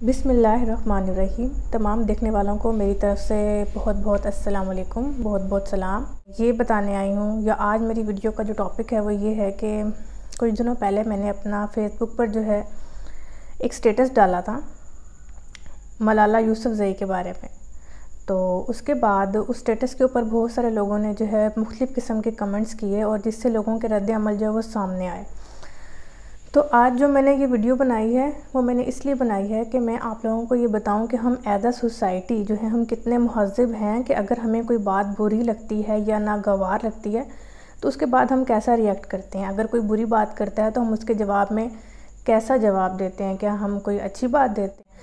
बिस्मिल्लाहिर्रहमानिर्रहीम। तमाम देखने वालों को मेरी तरफ से बहुत बहुत अस्सलाम वालेकुम, बहुत बहुत सलाम। ये बताने आई हूँ या आज मेरी वीडियो का जो टॉपिक है वो ये है कि कुछ दिनों पहले मैंने अपना फेसबुक पर जो है एक स्टेटस डाला था मलाला यूसुफ़ज़ई के बारे में। तो उसके बाद उस स्टेटस के ऊपर बहुत सारे लोगों ने जो है मुख्तलिफ़ किस्म के कमेंट्स किए और जिससे लोगों के रद्द अमल जो है वो सामने आए। तो आज जो मैंने ये वीडियो बनाई है वो मैंने इसलिए बनाई है कि मैं आप लोगों को ये बताऊं कि हम एज अ सोसाइटी जो है हम कितने महज़्ज़ब हैं कि अगर हमें कोई बात बुरी लगती है या नागवार लगती है तो उसके बाद हम कैसा रिएक्ट करते हैं। अगर कोई बुरी बात करता है तो हम उसके जवाब में कैसा जवाब देते हैं, क्या हम कोई अच्छी बात देते हैं।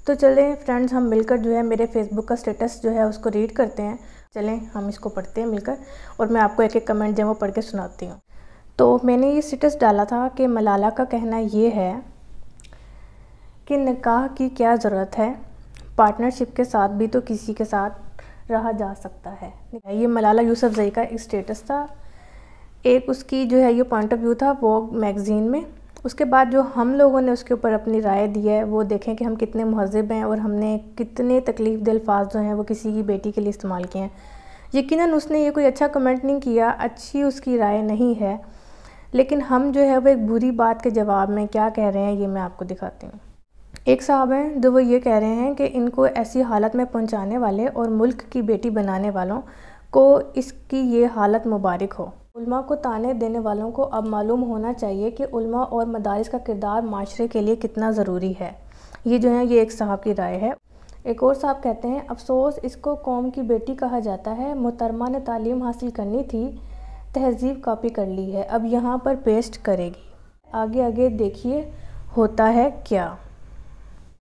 तो चलें फ्रेंड्स, हम मिलकर जो है मेरे फेसबुक का स्टेटस जो है उसको रीड करते हैं। चलें हम इसको पढ़ते हैं मिलकर और मैं आपको एक एक कमेंट जो है वो पढ़ के सुनाती हूँ। तो मैंने ये स्टेटस डाला था कि मलाला का कहना ये है कि निकाह की क्या ज़रूरत है, पार्टनरशिप के साथ भी तो किसी के साथ रहा जा सकता है। ये मलाला यूसुफ़ज़ई का एक स्टेटस था, एक उसकी जो है ये पॉइंट ऑफ व्यू था वोग मैगज़ीन में। उसके बाद जो हम लोगों ने उसके ऊपर अपनी राय दी है वो देखें कि हम कितने महज़्ज़ब हैं और हमने कितने तकलीफ़ दिल अल्फाज जो हैं वो किसी की बेटी के लिए इस्तेमाल किए हैं। यकीनन उसने ये कोई अच्छा कमेंट नहीं किया, अच्छी उसकी राय नहीं है, लेकिन हम जो है वो एक बुरी बात के जवाब में क्या कह रहे हैं ये मैं आपको दिखाती हूँ। एक साहब हैं जो वो ये कह रहे हैं कि इनको ऐसी हालत में पहुँचाने वाले और मुल्क की बेटी बनाने वालों को इसकी ये हालत मुबारक हो। उल्मा को ताने देने वालों को अब मालूम होना चाहिए कि उल्मा और मदारिस का किरदार माशरे के लिए कितना ज़रूरी है। ये जो है ये एक साहब की राय है। एक और साहब कहते हैं अफसोस इसको कौम की बेटी कहा जाता है, मोहतरमा ने तालीम हासिल करनी थी, तहज़ीब कॉपी कर ली है, अब यहाँ पर पेस्ट करेगी, आगे आगे देखिए होता है क्या।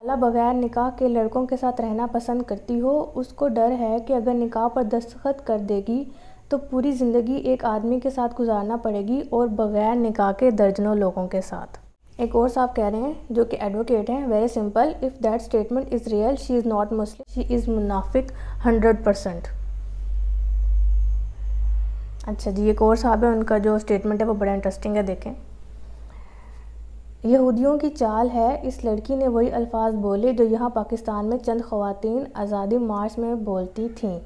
अल्लाह बग़ैर निकाह के लड़कों के साथ रहना पसंद करती हो, उसको डर है कि अगर निकाह पर दस्तखत कर देगी तो पूरी ज़िंदगी एक आदमी के साथ गुजारना पड़ेगी और बग़ैर निकाह के दर्जनों लोगों के साथ। एक और साहब कह रहे हैं जो कि एडवोकेट हैं, very simple, if that statement is real she is not Muslim, she is मुनाफिक 100%। अच्छा जी, एक और साहब है, उनका जो स्टेटमेंट है वो बड़ा इंटरेस्टिंग है, देखें। यहूदियों की चाल है, इस लड़की ने वही अल्फाज बोले जो यहाँ पाकिस्तान में चंद ख़वातीन आज़ादी मार्च में बोलती थीं।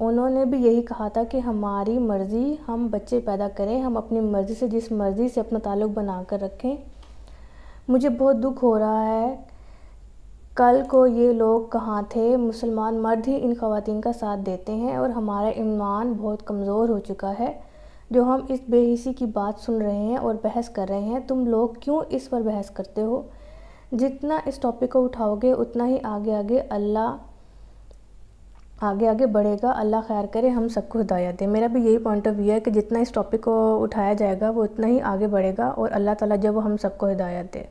उन्होंने भी यही कहा था कि हमारी मर्ज़ी, हम बच्चे पैदा करें, हम अपनी मर्ज़ी से जिस मर्ज़ी से अपना ताल्लुक़ बना कर रखें। मुझे बहुत दुख हो रहा है, कल को ये लोग कहाँ थे, मुसलमान मर्द ही इन ख़वातीन का साथ देते हैं और हमारा ईमान बहुत कमज़ोर हो चुका है जो हम इस बेहिसी की बात सुन रहे हैं और बहस कर रहे हैं। तुम लोग क्यों इस पर बहस करते हो? जितना इस टॉपिक को उठाओगे उतना ही आगे आगे बढ़ेगा। अल्लाह खैर करे, हम सबको हिदायत दे। मेरा भी यही पॉइंट ऑफ व्यू है कि जितना इस टॉपिक को उठाया जाएगा वो उतना ही आगे बढ़ेगा और अल्लाह ताला जो वो हम सबको हिदायत दे।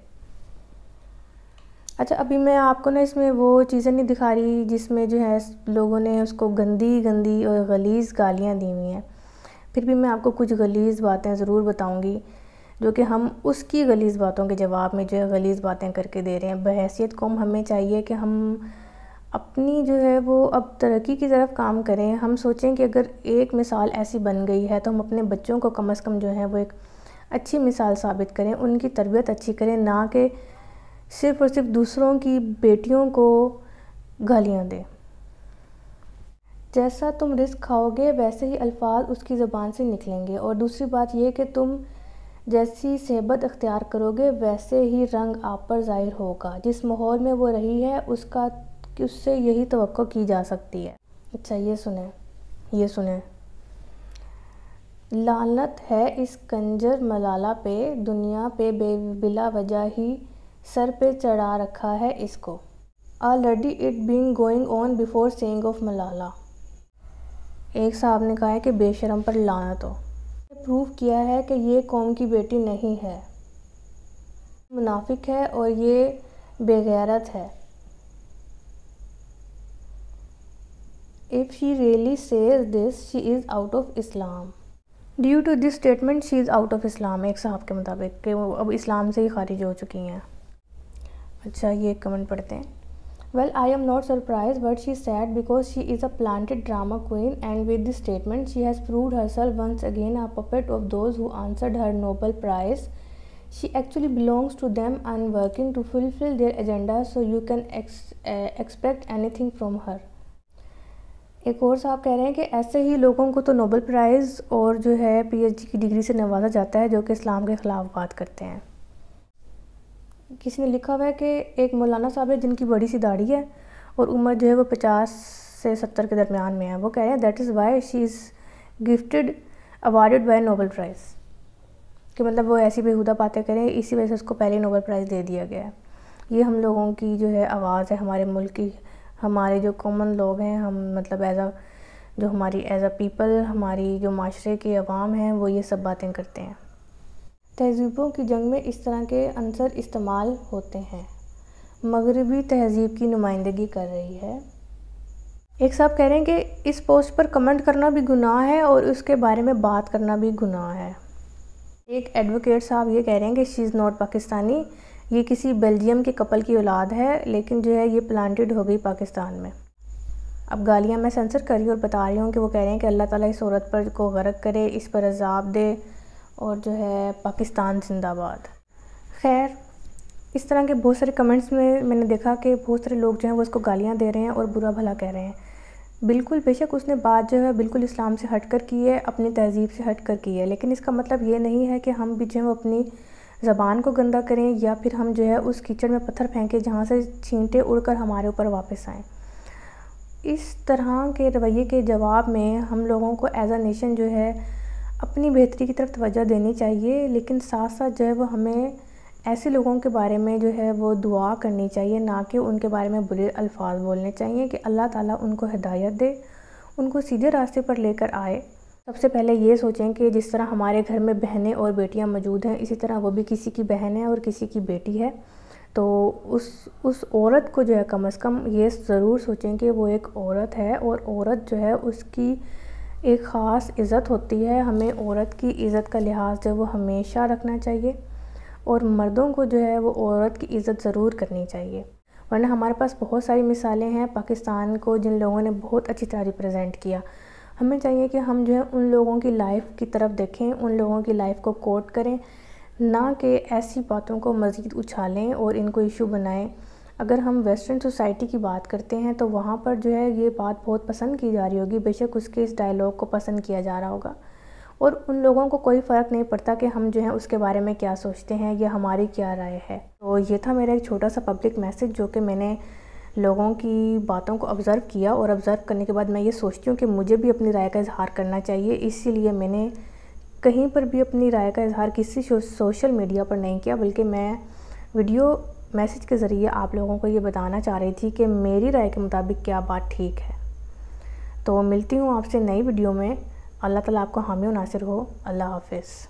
अच्छा, अभी मैं आपको ना इसमें वो चीज़ें नहीं दिखा रही जिसमें जो है लोगों ने उसको गंदी गंदी और गलीज़ गालियाँ दी हुई हैं। फिर भी मैं आपको कुछ गलीज़ बातें ज़रूर बताऊंगी जो कि हम उसकी गलीज़ बातों के जवाब में जो है गलीज़ बातें करके दे रहे हैं। बहैसियत कौम हमें चाहिए कि हम अपनी जो है वो अब तरक्की की तरफ काम करें। हम सोचें कि अगर एक मिसाल ऐसी बन गई है तो हम अपने बच्चों को कम से कम जो है वो एक अच्छी मिसाल साबित करें, उनकी तरबियत अच्छी करें, ना कि सिर्फ़ और सिर्फ दूसरों की बेटियों को गालियाँ दें। जैसा तुम रिस्क खाओगे वैसे ही अल्फाज उसकी ज़बान से निकलेंगे। और दूसरी बात यह कि तुम जैसी सेहबत अख्तियार करोगे वैसे ही रंग आप पर ज़ाहिर होगा। जिस माहौल में वो रही है उससे यही तवक्को की जा सकती है। अच्छा, ये सुने। लानत है इस कंजर मलाला पे, दुनिया पे बिला वजह ही सर पे चढ़ा रखा है इसको। Already it being going on before saying of Malala. एक साहब ने कहा है कि बेशरम पर लानत हो। प्रूव किया है कि ये कौम की बेटी नहीं है, मुनाफिक है और ये बेगैरत है। If she really says this she is out of Islam. Due to this statement she is out of Islam. एक साहब के मुताबिक कि वो अब इस्लाम से ही खारिज हो चुकी हैं। अच्छा, ये कमेंट पढ़ते हैं। Well, I am not surprised what she said because she is a planted drama queen and with this statement she has proved herself once again a puppet of those who answered her Nobel Prize. She actually belongs to them and working to fulfill their agenda, so you can expect anything from her. ایک اور صاحب کہہ رہے ہیں کہ ایسے ہی لوگوں کو تو نوبل پرائز اور جو ہے PhD کی ڈگری سے نوازا جاتا ہے جو کہ اسلام کے خلاف بات کرتے ہیں. کسی نے لکھا ہوا ہے کہ ایک مولانا صاحب ہے جن کی بڑی سی داڑھی ہے اور عمر جو ہے وہ 50 سے 70 کے درمیان میں ہے. وہ کہہ رہے ہیں that is why she is gifted awarded by Nobel prize, کہ مطلب وہ ایسی بیہودہ باتیں کریں، اسی وجہ سے اس کو پہلے نوبل پرائز دے دیا گیا ہے. یہ ہم لوگوں کی جو ہے آواز ہے، ہمارے ملک کی، ہمارے جو کامن لوگ ہیں، ہم مطلب جو ہماری ایز اے پیپل، ہماری جو معاشرے کے عوام ہیں، وہ یہ سب باتیں کرتے ہیں. تہذیبوں کی جنگ میں اس طرح کے عنصر استعمال ہوتے ہیں. مغربی تہذیب کی نمائندگی کر رہی ہے. ایک صاحب کہہ رہے ہیں کہ اس پوسٹ پر کمنٹ کرنا بھی گناہ ہے اور اس کے بارے میں بات کرنا بھی گناہ ہے. ایک ایڈوکیٹ صاحب یہ کہہ رہے ہیں کہ شی از ناٹ پاکستانی، یہ کسی بیلجیم کے کپل کی اولاد ہے، لیکن جو ہے یہ پلانٹڈ ہو گئی پاکستان میں. اب گالیاں میں سینسر کر رہی ہوں اور بتا رہی ہوں کہ وہ کہہ رہے ہیں کہ اللہ تعالیٰ اس عورت پر کو غرق کرے، اس پر عذاب دے، اور جو ہے پاکستان زندہ باد. خیر، اس طرح کے بہت سارے کمنٹس میں نے دیکھا کہ بہت سارے لوگ جو ہیں وہ اس کو گالیاں دے رہے ہیں اور برا بھلا کہہ رہے ہیں. بالکل بے شک اس نے بات جو ہے بالکل اسلام سے ہٹ کر کی ہے، اپنی تہذیب سے ہٹ کر کی ہے، لیکن اس کا مطلب یہ نہیں ہے کہ ہم بھی جو ہے وہ اپنی زبان کو گندہ کریں یا پھر ہم جو ہے اس کیچڑ میں پتھر پھینکیں جہاں سے چھینٹے اڑ کر ہمارے اوپر واپس آئیں. اس طرح کے رویے کے جواب میں ہم لوگوں کو ایز اے نیشن جو ہے اپنی بہتری کی طرف توجہ دینی چاہیے، لیکن ساتھ ساتھ جو ہے وہ ہمیں ایسے لوگوں کے بارے میں جو ہے وہ دعا کرنی چاہیے، نہ کہ ان کے بارے میں برے الفاظ بولنے چاہیے کہ اللہ تعالیٰ ان کو ہدایت دے، ان کو سیدھے راستے پر لے کر آئے. سب سے پہلے یہ سوچیں کہ جس طرح ہمارے گھر میں بہنیں اور بیٹیاں موجود ہیں، اسی طرح وہ بھی کسی کی بہن ہے اور کسی کی بیٹی ہے. تو اس عورت کو جو ہے کم از کم یہ ضرور سوچیں کہ وہ ایک عورت ہے، اور عورت جو ہے اس کی ایک خاص عزت ہوتی ہے. ہمیں عورت کی عزت کا لحاظ جو ہے وہ ہمیشہ رکھنا چاہیے، اور مردوں کو جو ہے وہ عورت کی عزت ضرور کرنی چاہیے. ورنہ ہمارے پاس بہت ساری مثالیں ہیں پاکستان کو جن لوگوں نے بہت اچھی طرح ریپرزینٹ کیا. ہمیں چاہیے کہ ہم جو ہے ان لوگوں کی لائف کی طرف دیکھیں، ان لوگوں کی لائف کو کوٹ کریں، نہ کہ ایسی باتوں کو مزید اچھالیں اور ان کو ایشو بنائیں. اگر ہم ویسٹرن سوسائٹی کی بات کرتے ہیں تو وہاں پر جو ہے یہ بات بہت پسند کی جا رہی ہوگی، بے شک اس کے اس ڈائلاگ کو پسند کیا جا رہا ہوگا، اور ان لوگوں کو کوئی فرق نہیں پڑتا کہ ہم جو ہیں اس کے بارے میں کیا سوچتے ہیں یا ہماری کیا رائے ہے. تو یہ تھا میرا ایک چھوٹا سا پبلک میسج جو کہ میں نے لوگوں کی باتوں کو آبزرو کیا، اور آبزرو کرنے کے بعد میں یہ سوچتی ہوں کہ مجھے بھی اپنی رائے کا اظہار کرنا چاہیے. اسی لیے میں نے کہیں پر بھی اپنی رائے کا اظہار کسی سوشل میڈیا پر نہیں کیا، بلکہ میں ویڈیو میسج کے ذریعے آپ لوگوں کو یہ بتانا چاہ رہی تھی کہ میری رائے کے مطابق کیا بات ٹھیک ہے. تو ملتی ہوں آپ سے نئی ویڈیو میں. اللہ تعالیٰ آپ کو حامی و ناصر ہو. اللہ حافظ.